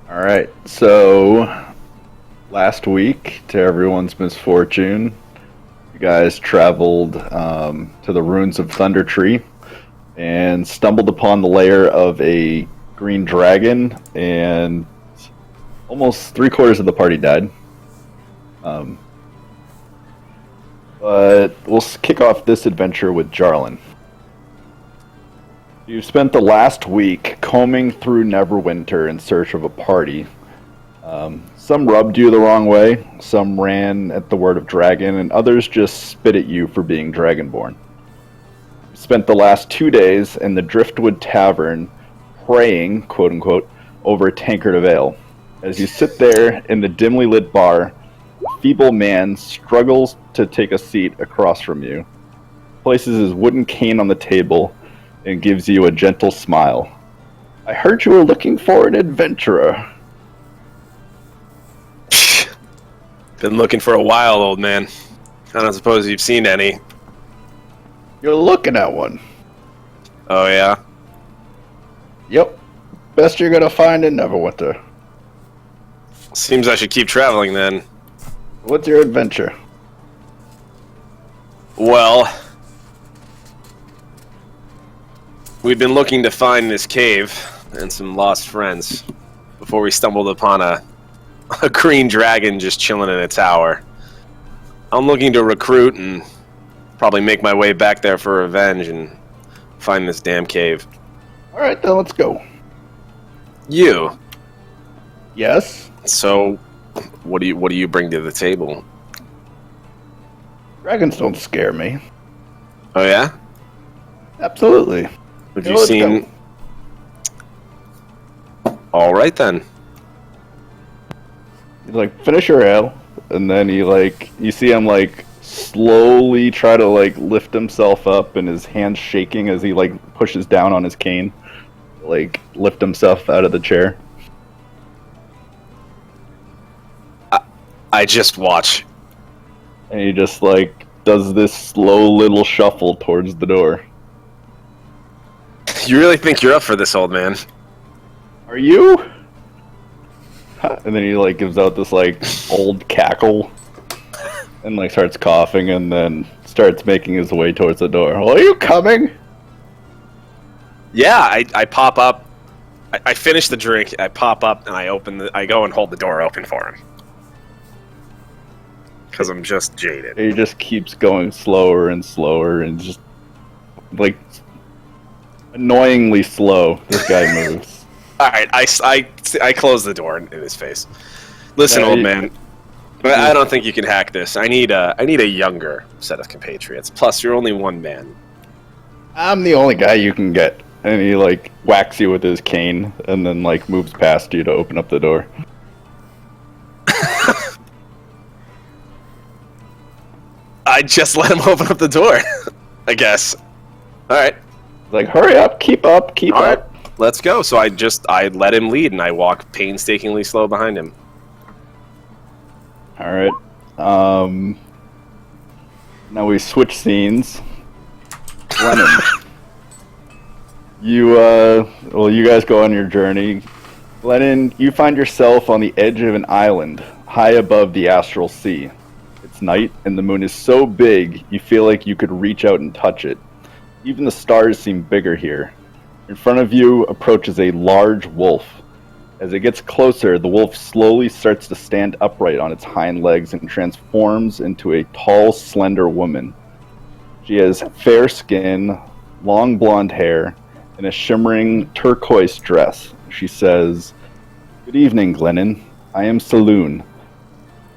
All right. So last week, to everyone's misfortune, you guys traveled to the ruins of Thunder Tree and stumbled upon the lair of a green dragon, and almost three-quarters of the party died. Um, but we'll kick off this adventure with Jarlin. You spent the last week combing through Neverwinter in search of a party. Some rubbed you the wrong way, some ran at the word of dragon, and others just spit at you for being dragonborn. You spent the last 2 days in the Driftwood Tavern praying, quote unquote, over a tankard of ale. As you sit there in the dimly lit bar, a feeble man struggles to take a seat across from you, places his wooden cane on the table, and gives you a gentle smile. I heard you were looking for an adventurer. Been looking for a while, old man. I don't suppose you've seen any. You're looking at one. Oh, yeah? Yep. Best you're gonna find in Neverwinter. Seems I should keep traveling, then. What's your adventure? Well, we've been looking to find this cave and some lost friends before we stumbled upon a green dragon just chilling in a tower. I'm looking to recruit and probably make my way back there for revenge and find this damn cave. Alright, then let's go. You? Yes? So, what do you bring to the table? Dragons don't scare me. Oh, yeah? Absolutely. Have you seen... Alright, then. He's like, finish your ale, and then you see him slowly try to lift himself up, and his hands shaking as he pushes down on his cane, lift himself out of the chair. I just watch. And he just does this slow little shuffle towards the door. You really think you're up for this, old man? Are you? And then he gives out this old cackle and starts coughing, and then starts making his way towards the door. Well, are you coming? Yeah, I pop up. I finish the drink. I pop up and I go and hold the door open for him because I'm just jaded. He just keeps going slower and slower, and just annoyingly slow. This guy moves. All right, I close the door in his face. Listen, old man, I don't think you can hack this. I need a younger set of compatriots. Plus, you're only one man. I'm the only guy you can get. And he whacks you with his cane, and then moves past you to open up the door. I just let him open up the door, I guess. All right. Hurry up, keep up. All right. Let's go. So I let him lead, and I walk painstakingly slow behind him. All right. Now we switch scenes. Lennon, you guys go on your journey. Lennon, you find yourself on the edge of an island, high above the astral sea. It's night, and the moon is so big you feel like you could reach out and touch it. Even the stars seem bigger here. In front of you approaches a large wolf. As it gets closer, the wolf slowly starts to stand upright on its hind legs and transforms into a tall, slender woman. She has fair skin, long blonde hair, and a shimmering turquoise dress. She says, "Good evening, Glennon. I am Saloon.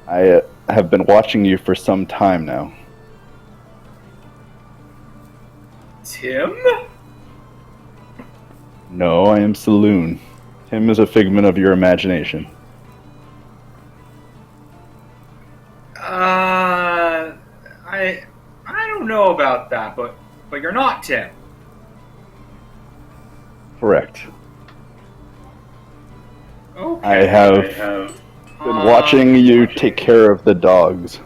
I have been watching you for some time now." Tim? No, I am Saloon. Tim is a figment of your imagination. I don't know about that, but you're not Tim. Correct. Okay. I have been watching you take care of the dogs.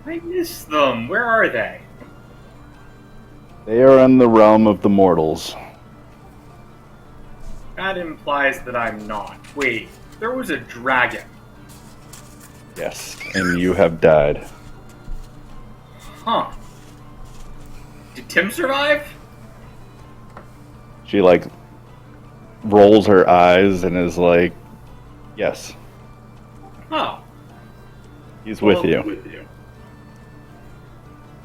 I miss them. Where are they? They are in the realm of the mortals. That implies that I'm not. Wait, there was a dragon. Yes, and you have died. Huh. Did Tim survive? She, like, rolls her eyes and is like, yes, Oh. he's with you.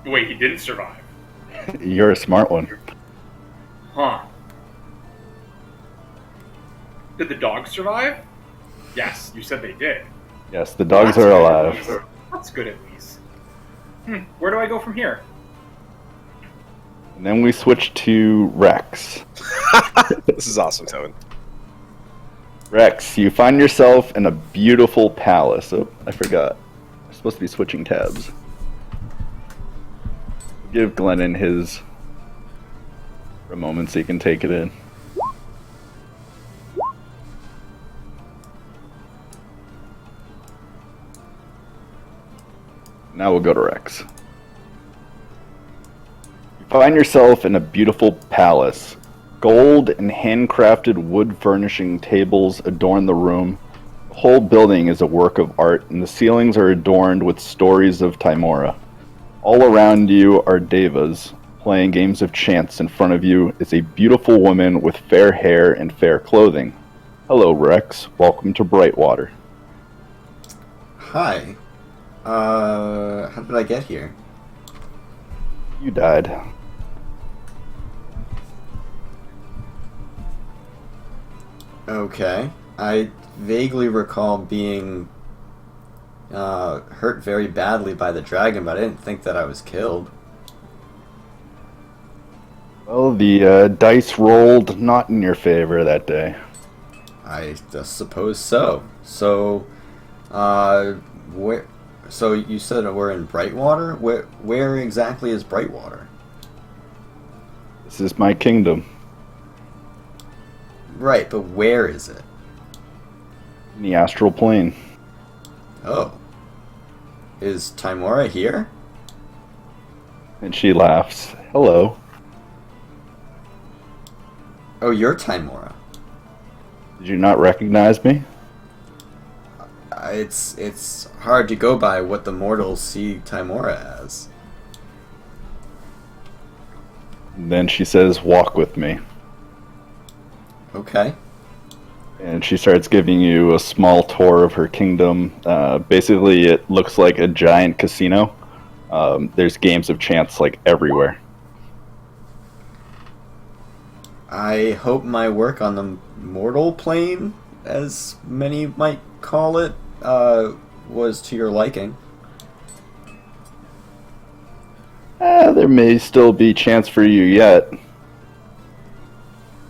Wait, he didn't survive. You're a smart one. Huh. Did the dogs survive? Yes, you said they did. Yes, the dogs That's are good. alive. That's good at least. Where do I go from here? And then we switch to Rex. This is awesome, Tobin. Rex, you find yourself in a beautiful palace. Oh, I forgot. I'm supposed to be switching tabs. Give Glennon his for a moment so he can take it in. Now we'll go to Rex. You find yourself in a beautiful palace. Gold and handcrafted wood furnishing tables adorn the room. The whole building is a work of art, and the ceilings are adorned with stories of Timora. All around you are devas, playing games of chance. In front of you is a beautiful woman with fair hair and fair clothing. Hello, Rex. Welcome to Brightwater. Hi. How did I get here? You died. Okay. I vaguely recall being hurt very badly by the dragon, but I didn't think that I was killed. Well, the dice rolled not in your favor that day. I just suppose so. So, where? So you said we're in Brightwater? Where exactly is Brightwater? This is my kingdom. Right, but where is it? In the astral plane. Oh. Is Timora here? And she laughs. Hello. Oh, you're Timora. Did you not recognize me? It's hard to go by what the mortals see Timora as. And then she says, walk with me. Okay. And she starts giving you a small tour of her kingdom. Basically, it looks like a giant casino. There's games of chance like everywhere. I hope my work on the mortal plane, as many might call it, was to your liking. There may still be chance for you yet.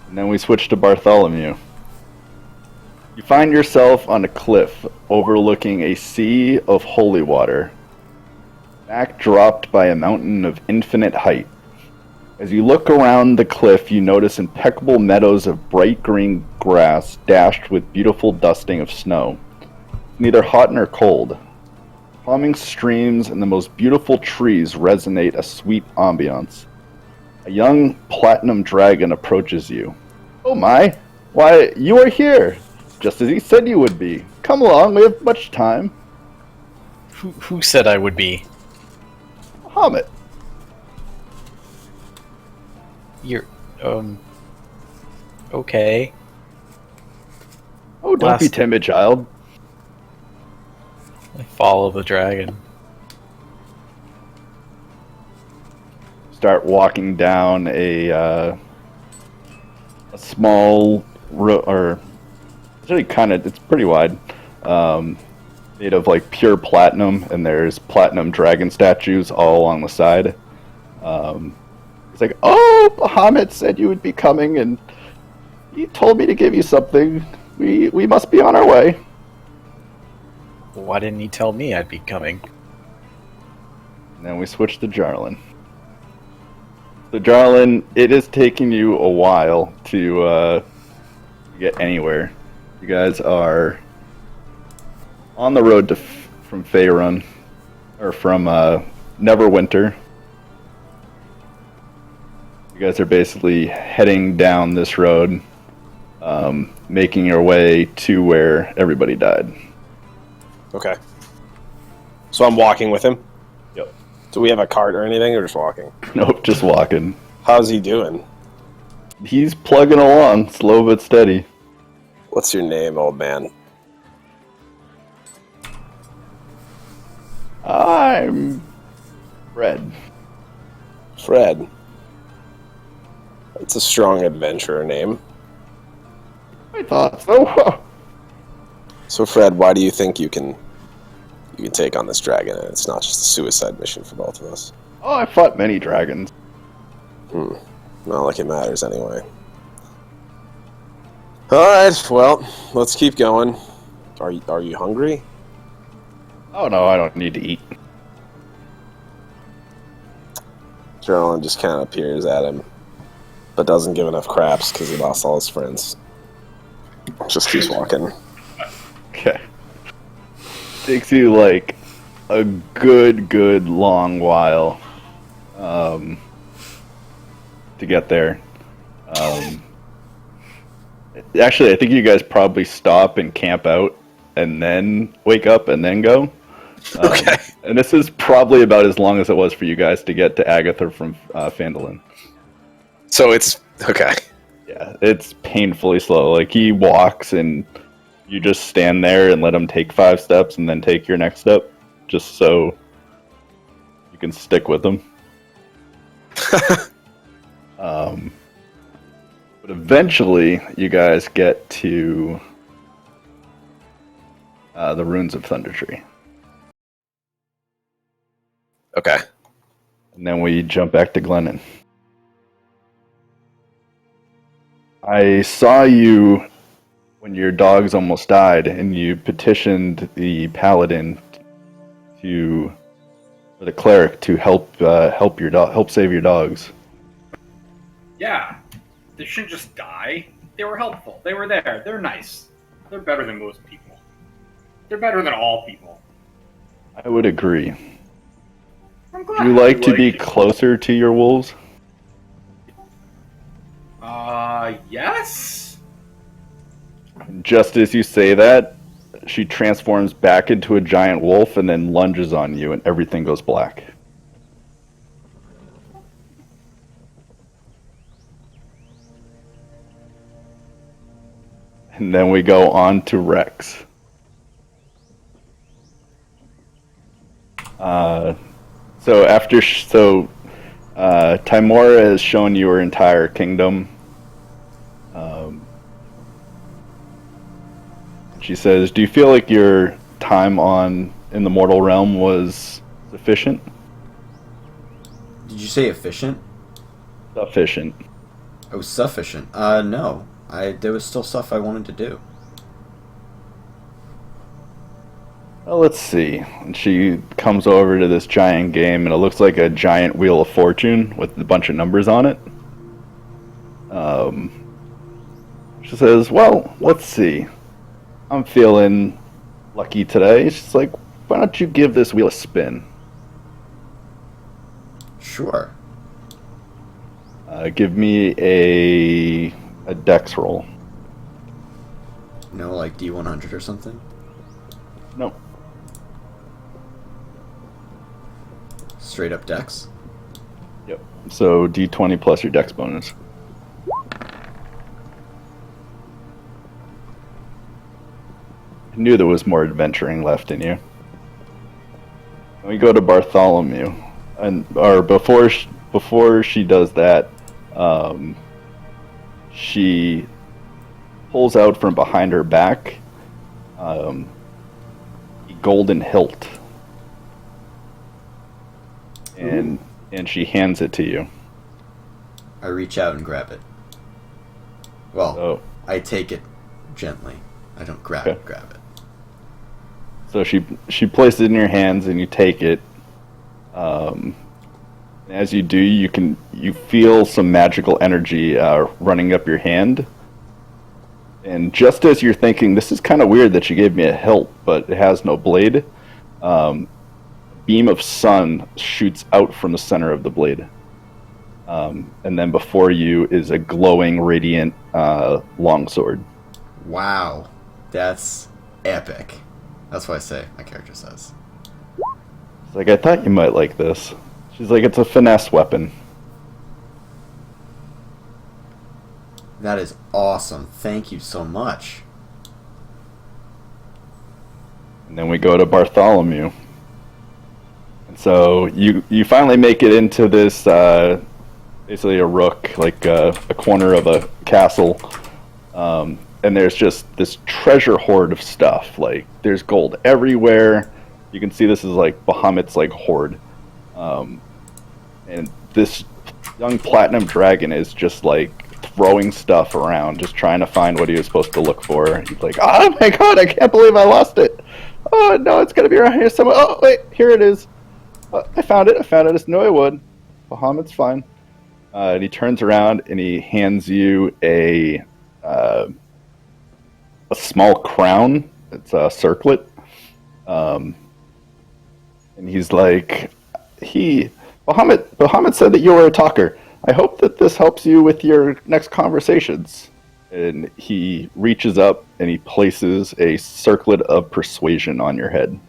And then we switch to Bartholomew. You find yourself on a cliff overlooking a sea of holy water, backdropped by a mountain of infinite height. As you look around the cliff, you notice impeccable meadows of bright green grass dashed with beautiful dusting of snow. Neither hot nor cold. Calming streams and the most beautiful trees resonate a sweet ambiance. A young platinum dragon approaches you. Oh my! Why, you are here! Just as he said you would be. Come along, we have much time. Who said I would be? Muhammad. You're, okay. Oh, don't be Last- timid, child. I follow the dragon. Start walking down a small or it's really it's pretty wide, made of like pure platinum, and there's platinum dragon statues all along the side. It's like, oh, Bahamut said you would be coming, and he told me to give you something. We must be on our way. Why didn't he tell me I'd be coming? And then we switch to Jarlin. So Jarlin, it is taking you a while to get anywhere. You guys are on the road to from Faerun, or from Neverwinter. You guys are basically heading down this road. making your way to where everybody died. Okay. So I'm walking with him? Yep. Do we have a cart or anything, or just walking? Nope, just walking. How's he doing? He's plugging along, slow but steady. What's your name, old man? I'm Fred. Fred. That's a strong adventurer name. I thought so. So, Fred, why do you think you can take on this dragon, and it's not just a suicide mission for both of us? Oh, I fought many dragons. Not like it matters anyway. Alright, well, let's keep going. Are you hungry? Oh no, I don't need to eat. Geraldine just kind of peers at him, but doesn't give enough craps because he lost all his friends. Just keeps walking. Okay. Takes you like a good long while to get there. Actually, I think you guys probably stop and camp out and then wake up and then go. Okay. And this is probably about as long as it was for you guys to get to Agatha from Phandalin. So it's... Okay. Yeah, it's painfully slow. Like, he walks and you just stand there and let him take 5 steps and then take your next step, just so you can stick with him. But eventually, you guys get to the ruins of Thunder Tree. Okay. And then we jump back to Glennon. I saw you when your dogs almost died, and you petitioned the paladin for the cleric to help save your dogs. Yeah. They shouldn't just die. They were helpful. They were there. They're nice. They're better than most people. They're better than all people. I would agree. I'm Would glad. you like to be closer to your wolves? Yes? Just as you say that, she transforms back into a giant wolf and then lunges on you, and everything goes black. And then we go on to Rex. Timora has shown you her entire kingdom. She says, "Do you feel like your time in the mortal realm was sufficient?" Did you say efficient? Sufficient. Oh, sufficient. No. There was still stuff I wanted to do. Well, let's see. And she comes over to this giant game, and it looks like a giant wheel of fortune with a bunch of numbers on it. She says, "Well, let's see. I'm feeling lucky today." She's like, "Why don't you give this wheel a spin?" Sure. Give me a dex roll. No, like D100 or something? No. Straight up dex? Yep. So D20 plus your dex bonus. I knew there was more adventuring left in you. We go to Bartholomew, or before she does that, she pulls out from behind her back a golden hilt, and she hands it to you. I reach out and grab it. Well, Oh. I take it gently. I don't grab Okay. it. So she places it in your hands, and you take it. As you do, you feel some magical energy running up your hand. And just as you're thinking, this is kind of weird that she gave me a hilt, but it has no blade, a beam of sun shoots out from the center of the blade. And then before you is a glowing, radiant longsword. Wow, that's epic. That's what I say. My character says. It's like, I thought you might like this. She's like, it's a finesse weapon. That is awesome. Thank you so much. And then we go to Bartholomew. And so you finally make it into this, basically a rook, like a corner of a castle. And there's just this treasure hoard of stuff. Like, there's gold everywhere. You can see this is like Bahamut's like hoard. And this young platinum dragon is just like throwing stuff around, just trying to find what he was supposed to look for. He's like, oh my god, I can't believe I lost it. Oh no, it's gonna be around here somewhere. Oh wait, here it is. I found it. It's knew I would. Bahamut's fine. And he turns around and he hands you a small crown. It's a circlet. And he's like, Bahamut said that you were a talker. I hope that this helps you with your next conversations. And he reaches up and he places a circlet of persuasion on your head.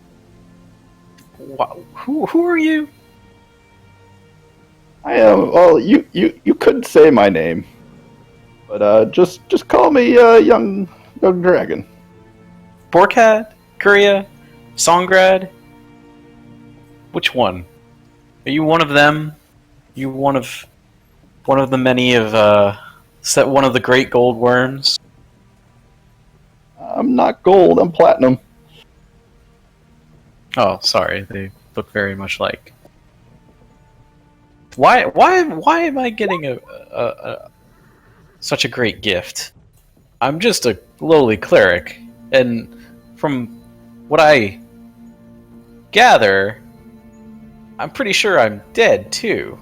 Who are you? I am. Well, you could say my name, but just call me young dragon. Borkat? Kuria? Songrad? Which one? Are you one of them? You one of the many of one of the great gold worms? I'm not gold. I'm platinum. Oh, sorry. They look very much like. Why am I getting such a great gift? I'm just a lowly cleric, and from what I gather, I'm pretty sure I'm dead too.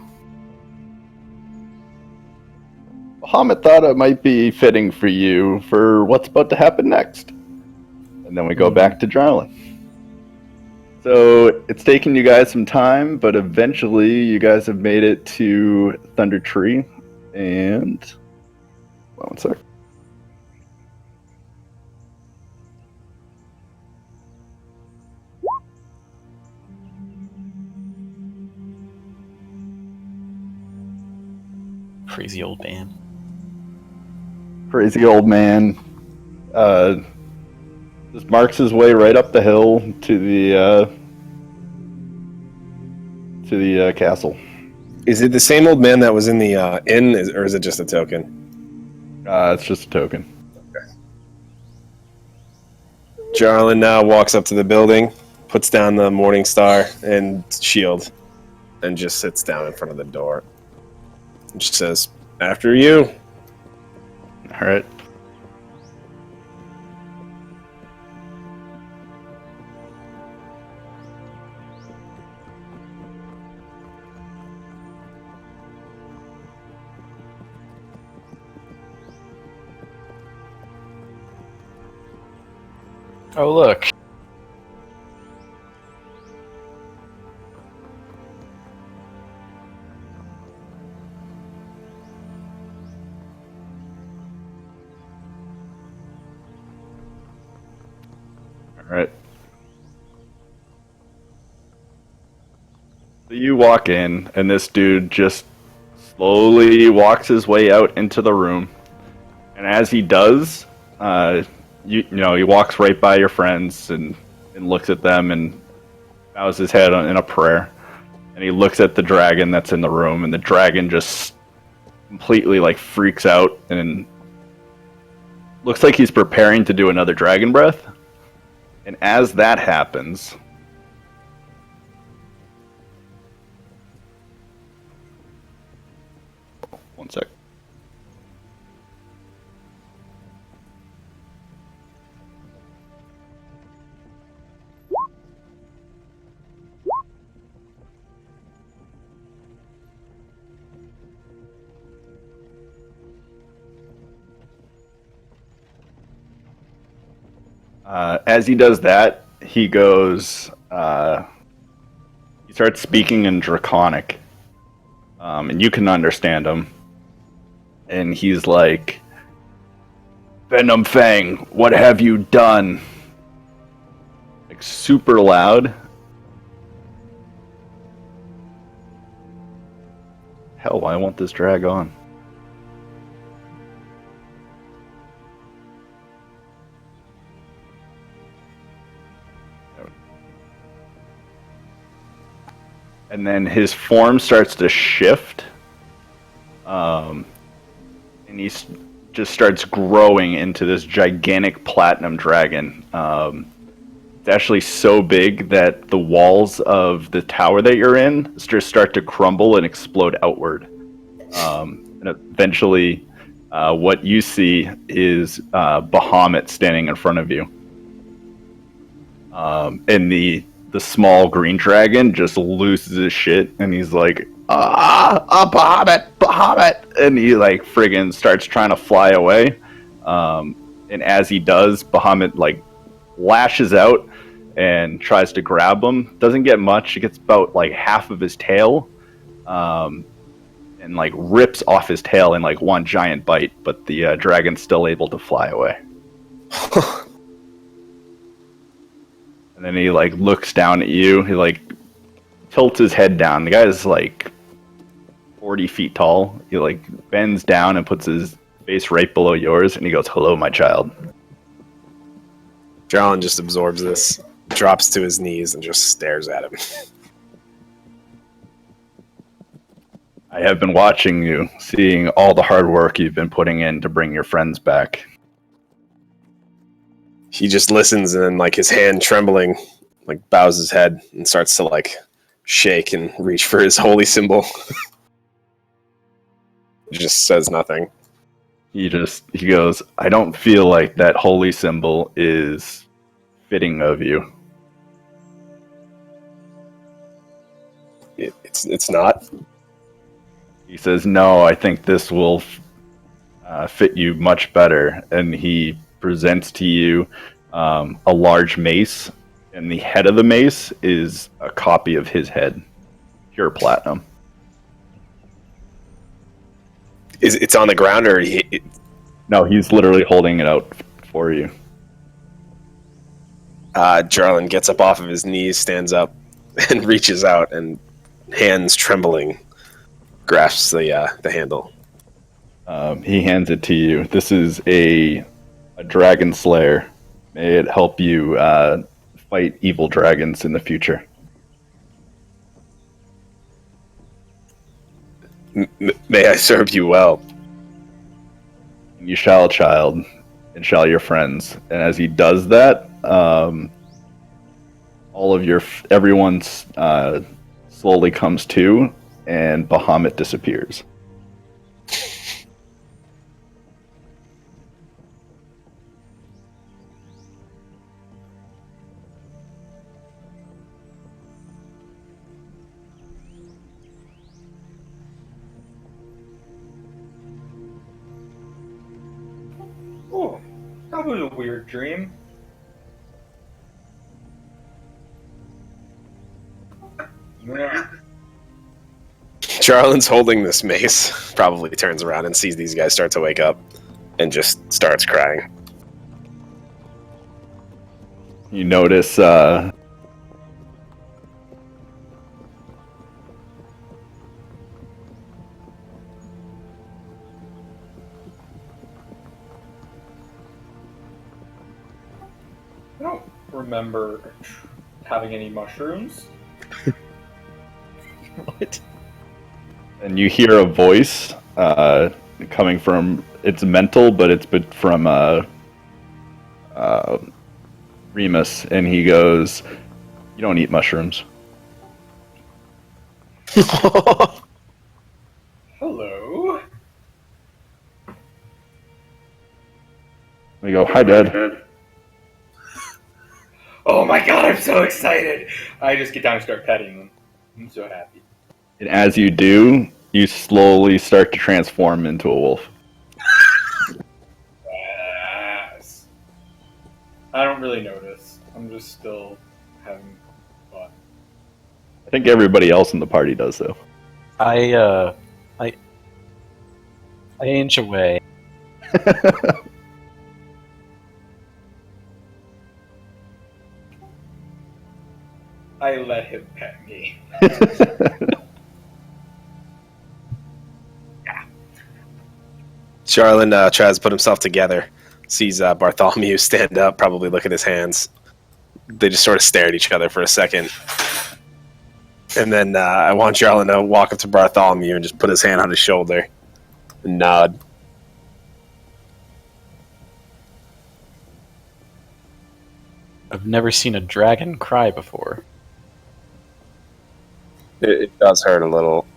Bahamut thought it might be fitting for you for what's about to happen next. And then we go back to Drowlin. So it's taken you guys some time, but eventually you guys have made it to Thunder Tree. And one sec. Crazy old man. Crazy old man just marks his way right up the hill to the castle. Is it the same old man that was in the inn, or is it just a token? It's just a token. Jarlin now walks up to the building, puts down the Morning Star and shield, and just sits down in front of the door. And she says, "After you." All right. Oh, look. All right. So you walk in, and this dude just slowly walks his way out into the room. And as he does, you know, he walks right by your friends and looks at them and bows his head in a prayer. And he looks at the dragon that's in the room, and the dragon just completely like freaks out and looks like he's preparing to do another dragon breath. And as that happens, one sec. As he does that, he goes, he starts speaking in Draconic. and you can understand him. And he's like, Venom Fang, what have you done? Like super loud. Hell, why won't this drag on? And then his form starts to shift. And he just starts growing into this gigantic platinum dragon. It's actually so big that the walls of the tower that you're in just start to crumble and explode outward. And eventually, what you see is Bahamut standing in front of you. And the small green dragon just loses his shit, and he's like, Bahamut! And he like friggin' starts trying to fly away. And as he does, Bahamut like lashes out and tries to grab him. Doesn't get much. He gets about like half of his tail, and like rips off his tail in like one giant bite. But the dragon's still able to fly away. And then he like looks down at you. He like tilts his head down. The guy's like 40 feet tall. He like bends down and puts his face right below yours, and he goes, "Hello, my child." Jarlin just absorbs this, drops to his knees, and just stares at him. I have been watching you, seeing all the hard work you've been putting in to bring your friends back. He just listens, and then like his hand trembling, like bows his head and starts to like shake and reach for his holy symbol. He just says nothing. He goes, "I don't feel like that holy symbol is fitting of you." It's not. He says, "No, I think this will fit you much better." And he presents to you a large mace, and the head of the mace is a copy of his head, pure platinum. It's on the ground, or No, he's literally holding it out for you. Jarlin gets up off of his knees, stands up, and reaches out, and hands trembling, grasps the handle. He hands it to you. This is a dragon slayer. May it help you fight evil dragons in the future. May I serve you well. You shall, child, and shall your friends. And as he does that, all of everyone slowly comes to, and Bahamut disappears. Oh, that was a weird dream. Yeah. Jarlin's holding this mace, probably turns around and sees these guys start to wake up, and just starts crying. You notice I don't remember having any mushrooms. What? and you hear a voice coming from, it's mental, but it's from Remus, and he goes, "You don't eat mushrooms." Hello. We go, "Hi, Dad." Oh my god, I'm so excited! I just get down and start petting them. I'm so happy. And as you do, you slowly start to transform into a wolf. Yes. I don't really notice. I'm just still having fun. I think everybody else in the party does, though. I inch away. I let him pet me. Charlin tries to put himself together. Sees Bartholomew stand up, probably look at his hands. They just sort of stare at each other for a second. And then I want Charlin to walk up to Bartholomew and just put his hand on his shoulder and nod. I've never seen a dragon cry before. It does hurt a little.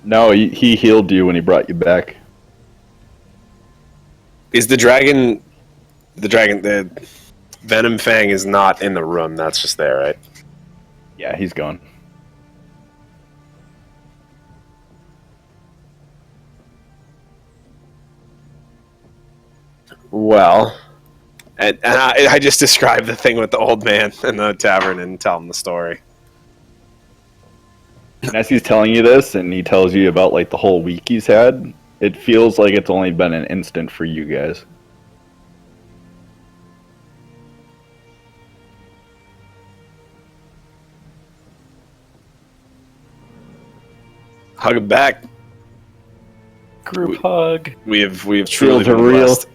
No, he healed you when he brought you back. Is the Venom Fang is not in the room, that's just there, right? Yeah, he's gone. Well, and I just described the thing with the old man in the tavern and tell him the story. And as he's telling you this, and he tells you about like the whole week he's had, it feels like it's only been an instant for you guys. Hug him back. Group hug. We have truly Feels are been real. blessed.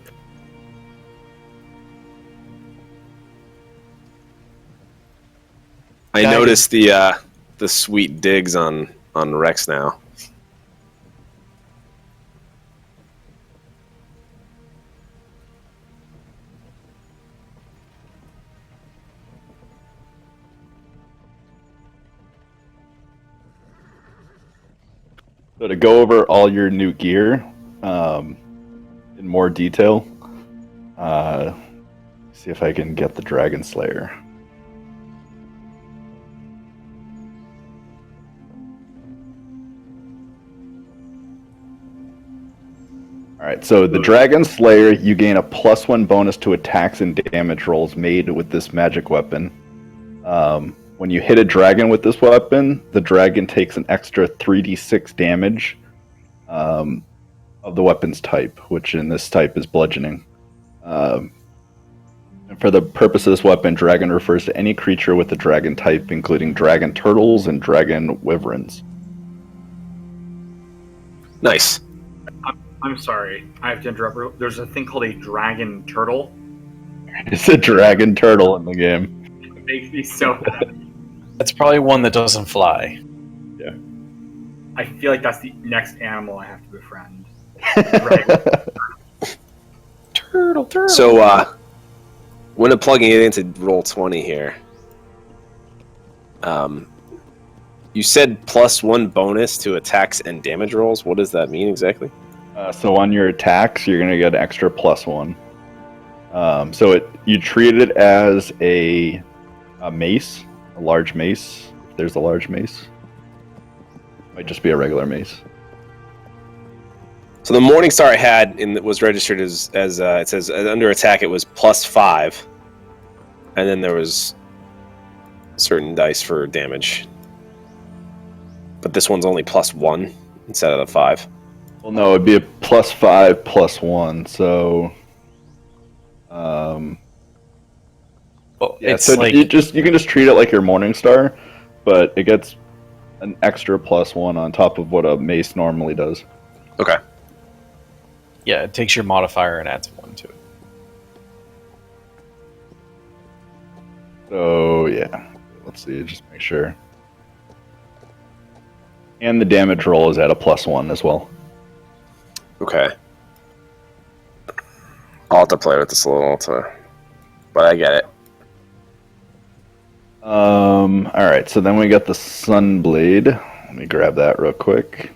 I Guided. noticed the sweet digs on Rex now. So to go over all your new gear in more detail, see if I can get the Dragon Slayer. Alright, so the Dragon Slayer, you gain a +1 bonus to attacks and damage rolls made with this magic weapon. When you hit a dragon with this weapon, the dragon takes an extra 3d6 damage of the weapon's type, which in this type is bludgeoning. And for the purpose of this weapon, dragon refers to any creature with a dragon type, including dragon turtles and dragon wyverns. Nice. I'm sorry, I have to interrupt. There's a thing called a dragon turtle. It's a dragon turtle in the game. It makes me so happy. That's probably one that doesn't fly. I feel like that's the next animal I have to befriend. Dragon. Turtle. So when I'm plugging it into Roll20 here, you said +1 bonus to attacks and damage rolls. What does that mean exactly? So on your attacks, you're going to get an extra +1. So you treat it as a mace, a large mace. If there's a large mace, might just be a regular mace. So the Morningstar I had was registered as it says under attack it was +5, and then there was certain dice for damage. But this one's only +1 instead of the 5. Well, no, it'd be a +5 +1. So, Well, yeah. it's So like you can just treat it like your Morningstar, but it gets an extra +1 on top of what a mace normally does. Okay. yeah, it takes your modifier and adds 1 to it. So yeah, let's see, just make sure. And the damage roll is at a +1 as well. Okay. I'll have to play with this a little, but I get it. Alright, so then we got the Sunblade. Let me grab that real quick.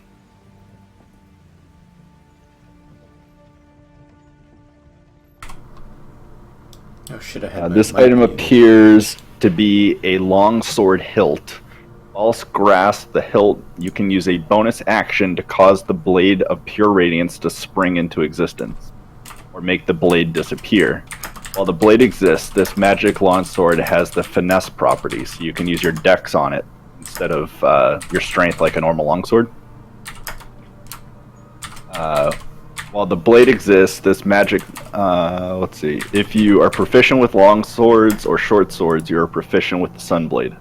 Oh shit, I had This item appears to be a long sword hilt. Whilst grasp the hilt, you can use a bonus action to cause the blade of pure radiance to spring into existence, or make the blade disappear. While the blade exists, this magic longsword has the finesse property, so you can use your dex on it instead of your strength like a normal longsword. While the blade exists, this magic... let's see. If you are proficient with long swords or short swords, you are proficient with the Sunblade.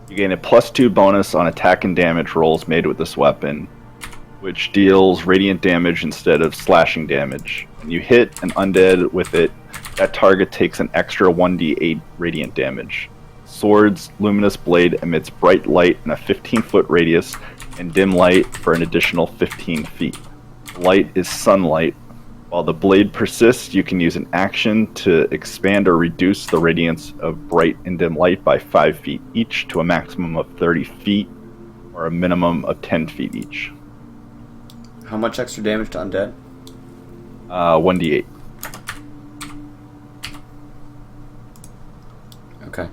You gain a +2 bonus on attack and damage rolls made with this weapon, which deals radiant damage instead of slashing damage. When you hit an undead with it, that target takes an extra 1d8 radiant damage. Sword's luminous blade emits bright light in a 15-foot radius and dim light for an additional 15 feet. Light is sunlight. While the blade persists, you can use an action to expand or reduce the radiance of bright and dim light by 5 feet each to a maximum of 30 feet or a minimum of 10 feet each. How much extra damage to undead? 1d8. Okay.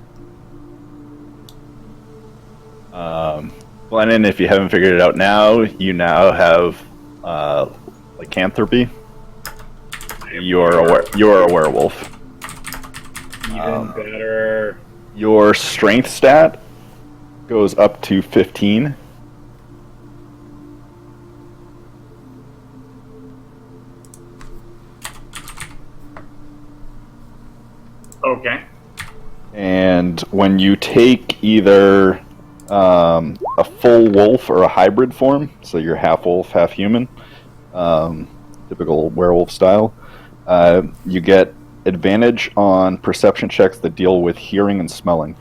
Glennon, if you haven't figured it out now, you now have lycanthropy. You're a werewolf. Even better. Your strength stat goes up to 15. Okay. And when you take either a full wolf or a hybrid form, so you're half wolf, half human, typical werewolf style, you get advantage on perception checks that deal with hearing and smelling.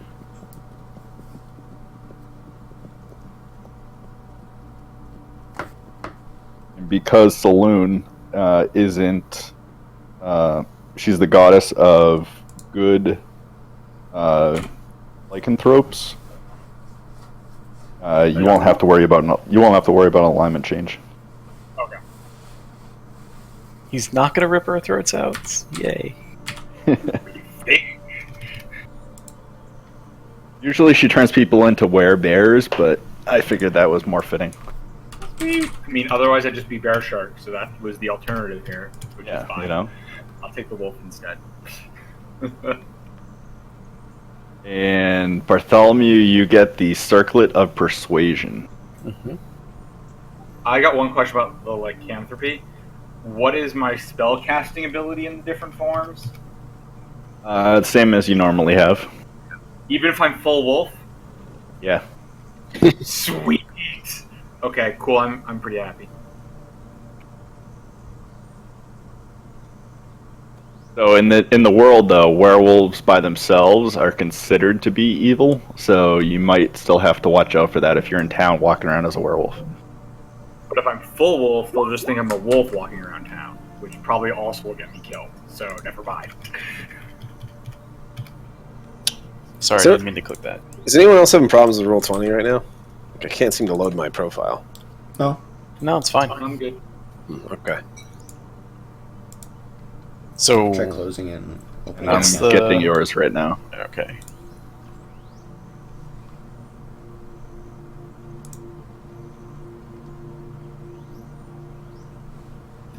And because Saloon isn't... she's the goddess of good lycanthropes, you won't have to worry about an alignment change. Okay. He's not gonna rip our throats out. Yay. Usually she turns people into werebears, but I figured that was more fitting. I mean, otherwise I'd just be bear shark, so that was the alternative here, which is fine. You know. I'll take the wolf instead. And Bartholomew, you get the Circlet of Persuasion. Mm-hmm. I got one question about the lycanthropy. What is my spell casting ability in the different forms? Same as you normally have. Even if I'm full wolf? Yeah. Sweet. Okay, cool. I'm pretty happy. So in the world, though, werewolves by themselves are considered to be evil. So you might still have to watch out for that if you're in town walking around as a werewolf. But if I'm full wolf, they'll just think I'm a wolf walking around town, which probably also will get me killed. So never mind. Sorry, So- I didn't mean to click that. Is anyone else having problems with Roll20 right now? Like, I can't seem to load my profile. No. No, it's fine. I'm good. Okay. So, Try closing it and opening I'm it What's again. the- getting yours right now. okay.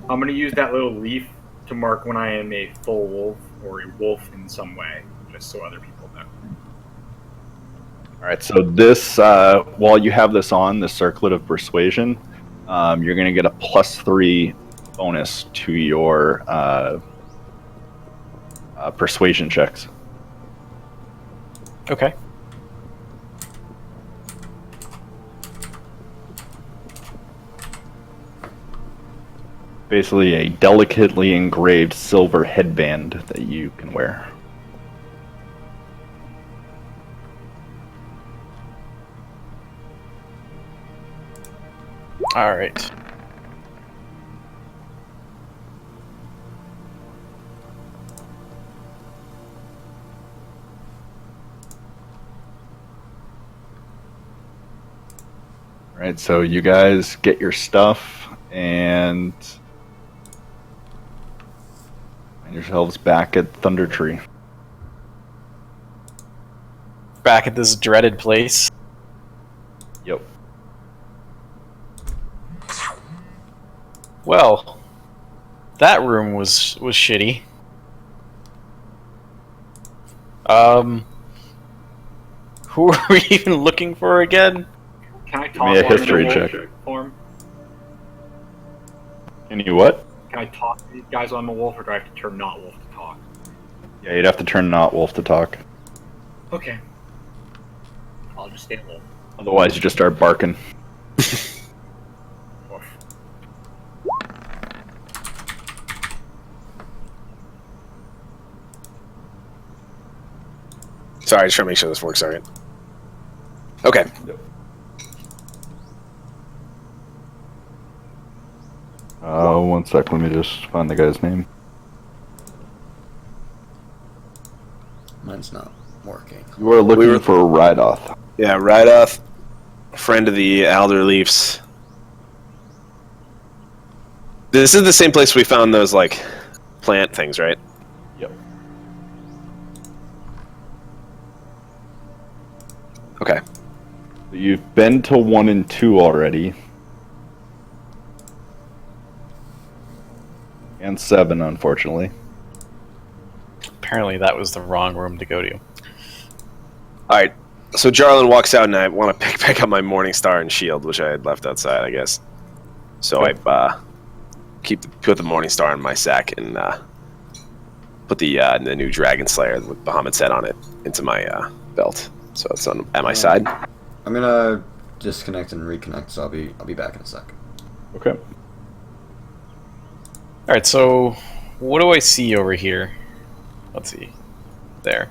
I'm going to use that little leaf to mark when I am a full wolf or a wolf in some way, just so other people know. All right. So this, while you have this on, the Circlet of Persuasion, you're going to get a +3 bonus to your persuasion checks. Okay. Basically, a delicately engraved silver headband that you can wear. All right. All right. So you guys get your stuff and find yourselves back at Thunder Tree. Back at this dreaded place. Yep. Well, that room was shitty. Who are we even looking for again? Can I me talk a while I'm in history the check. wolf form? Can you what? Can I talk to these guys while I'm a wolf, or do I have to turn not wolf to talk? Yeah, you'd have to turn not wolf to talk. Okay. I'll just stay wolf. Otherwise, you just start barking. Woof. Sorry, just trying to make sure this works alright. Okay. One sec. Let me just find the guy's name. Mine's not working. You are looking We were- for Rydoth. Yeah, right off. Friend of the Alder Leafs. This is the same place we found those, like, plant things, right? Yep. Okay. You've been to 1 and 2 already. And 7, unfortunately. Apparently, that was the wrong room to go to. Alright. So Jarlin walks out, and I want to pick up my Morning Star and Shield, which I had left outside, I guess. So Okay. I put the Morning Star in my sack and put the new Dragon Slayer with Bahamut's head on it into my belt. So it's at my side. I'm gonna disconnect and reconnect, so I'll be back in a sec. Okay. Alright, so what do I see over here? Let's see. There.